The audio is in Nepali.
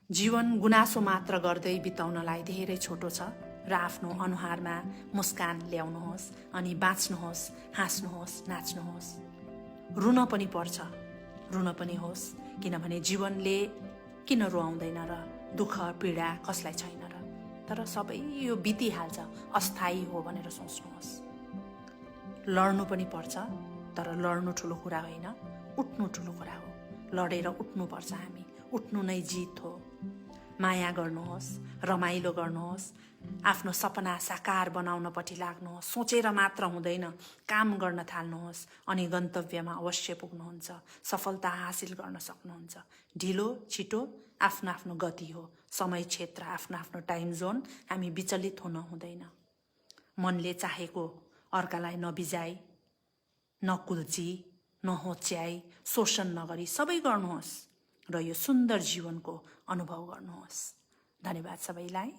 जीवन गुनासो मात्र गर्दै बिताउनलाई धेरै छोटो छ र आफ्नो अनुहारमा मुस्कान ल्याउनुहोस् अनि बाँच्नुहोस्, हाँस्नुहोस्, नाच्नुहोस्। रुन पनि पर्छ, रुन पनि होस्, किनभने जीवनले किन रुवाउँदैन र दुःख पीडा कसलाई छैन र। तर सबै यो बितिहाल्छ, अस्थायी हो भनेर सोच्नुहोस्। लड्नु पनि पर्छ, तर लड्नु ठुलो कुरा होइन, उठ्नु ठुलो कुरा हो। लडेर उठ्नुपर्छ हामी, उठ्नु नै जित हो। माया गर्नुहोस्, रमाइलो गर्नुहोस्, आफ्नो सपना साकार बनाउनपट्टि लाग्नुहोस्। सोचेर मात्र हुँदैन, काम गर्न थाल्नुहोस् अनि गन्तव्यमा अवश्य पुग्नुहुन्छ, सफलता हासिल गर्न सक्नुहुन्छ। ढिलो छिटो आफ्नो आफ्नो गति हो, समय क्षेत्र आफ्नो आफ्नो टाइम जोन, हामी विचलित हुन हुँदैन। मनले चाहेको अर्कालाई नबिजाई, नकुल्ची, नहोच्याई, शोषण नगरी सबै गर्नुहोस् र यो सुन्दर जीवनको अनुभव गर्नुहोस्। धन्यवाद सबैलाई।